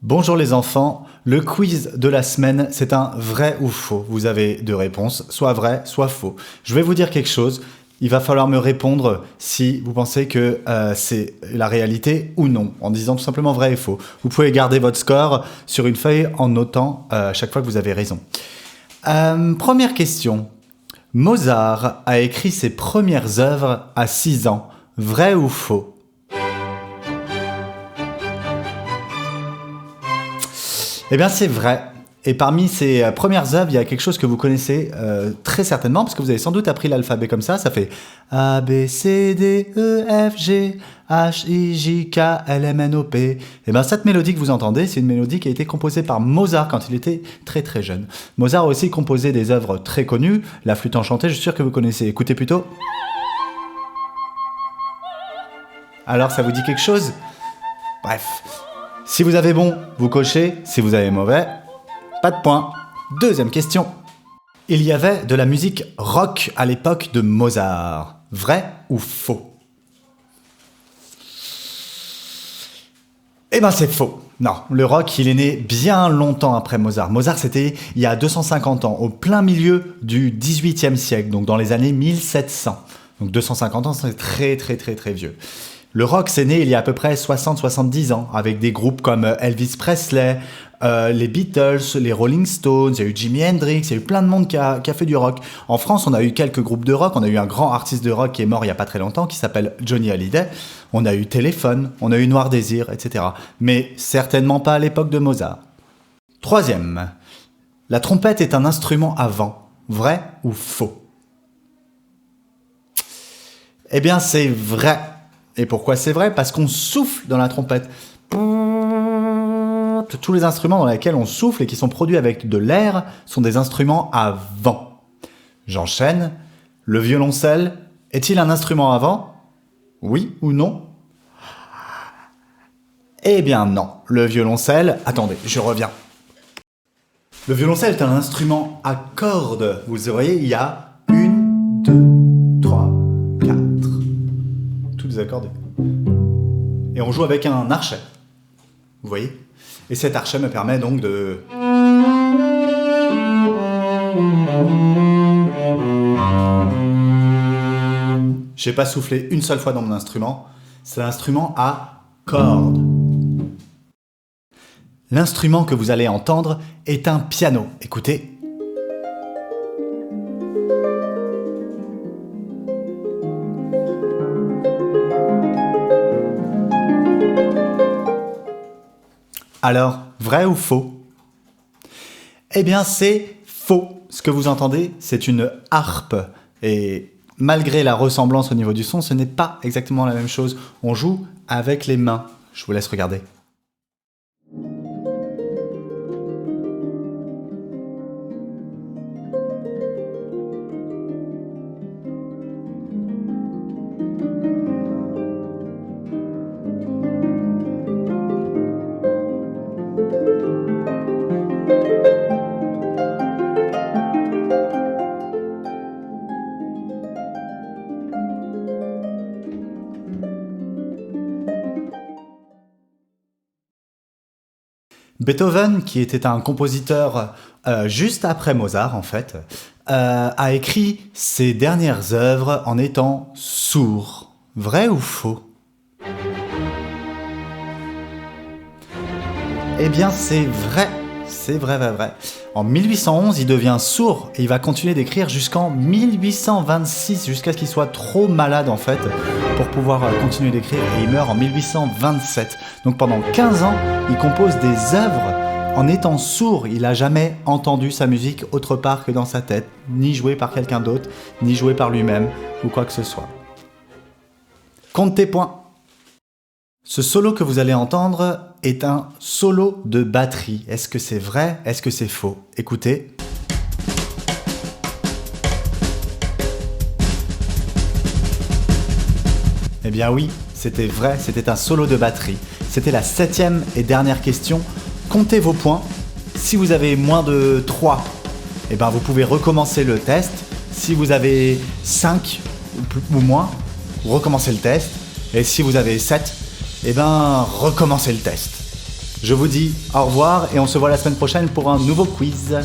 Bonjour les enfants, le quiz de la semaine, c'est un vrai ou faux. Vous avez deux réponses, soit vrai, soit faux. Je vais vous dire quelque chose, il va falloir me répondre si vous pensez que c'est la réalité ou non, en disant tout simplement vrai et faux. Vous pouvez garder votre score sur une feuille en notant à chaque fois que vous avez raison. Première question. Mozart a écrit ses premières œuvres à 6 ans, vrai ou faux ? Eh bien, c'est vrai. Et parmi ces premières œuvres, il y a quelque chose que vous connaissez très certainement, parce que vous avez sans doute appris l'alphabet comme ça. Ça fait A, B, C, D, E, F, G, H, I, J, K, L, M, N, O, P. Eh bien, cette mélodie que vous entendez, c'est une mélodie qui a été composée par Mozart quand il était très très jeune. Mozart a aussi composé des œuvres très connues. La flûte enchantée, je suis sûr que vous connaissez. Écoutez plutôt. Alors, ça vous dit quelque chose ? Bref. Si vous avez bon, vous cochez. Si vous avez mauvais, pas de point. Deuxième question. Il y avait de la musique rock à l'époque de Mozart. Vrai ou faux ? Eh ben c'est faux. Non, le rock, il est né bien longtemps après Mozart. Mozart, c'était il y a 250 ans, au plein milieu du XVIIIe siècle, donc dans les années 1700. Donc 250 ans, c'est très très très très vieux. Le rock, c'est né il y a à peu près 60-70 ans, avec des groupes comme Elvis Presley, les Beatles, les Rolling Stones, il y a eu Jimi Hendrix, il y a eu plein de monde qui a fait du rock. En France, on a eu quelques groupes de rock, on a eu un grand artiste de rock qui est mort il n'y a pas très longtemps, qui s'appelle Johnny Hallyday, on a eu Téléphone, on a eu Noir Désir, etc. Mais certainement pas à l'époque de Mozart. Troisième, la trompette est un instrument à vent, vrai ou faux ? Eh bien, c'est vrai. Et pourquoi c'est vrai ? Parce qu'on souffle dans la trompette. Tous les instruments dans lesquels on souffle et qui sont produits avec de l'air sont des instruments à vent. J'enchaîne. Le violoncelle est-il un instrument à vent ? Oui ou non ? Eh bien non. Le violoncelle... Attendez, je reviens. Le violoncelle est un instrument à cordes. Vous voyez, il y a 1, 2, 3, 4... tous désaccordés. Et on joue avec un archet. Vous voyez ? Et cet archet me permet donc de... J'ai pas soufflé une seule fois dans mon instrument. C'est l'instrument à cordes. L'instrument que vous allez entendre est un piano. Écoutez. Alors, vrai ou faux ? Eh bien, c'est faux. Ce que vous entendez, c'est une harpe. Et malgré la ressemblance au niveau du son, ce n'est pas exactement la même chose. On joue avec les mains. Je vous laisse regarder. Beethoven, qui était un compositeur juste après Mozart en fait, a écrit ses dernières œuvres en étant sourd. Vrai ou faux ? Eh bien c'est vrai, vrai. En 1811, il devient sourd et il va continuer d'écrire jusqu'en 1826, jusqu'à ce qu'il soit trop malade en fait pour pouvoir continuer d'écrire, et il meurt en 1827. Donc pendant 15 ans, il compose des œuvres en étant sourd. Il n'a jamais entendu sa musique autre part que dans sa tête, ni jouée par quelqu'un d'autre, ni jouée par lui-même, ou quoi que ce soit. Compte tes points. Ce solo que vous allez entendre est un solo de batterie. Est-ce que c'est vrai ? Est-ce que c'est faux ? Écoutez. Eh bien oui, c'était vrai, c'était un solo de batterie. C'était la 7e et dernière question. Comptez vos points. Si vous avez moins de 3, eh ben vous pouvez recommencer le test. Si vous avez 5 ou moins, recommencez le test. Et si vous avez 7, eh ben recommencez le test. Je vous dis au revoir et on se voit la semaine prochaine pour un nouveau quiz.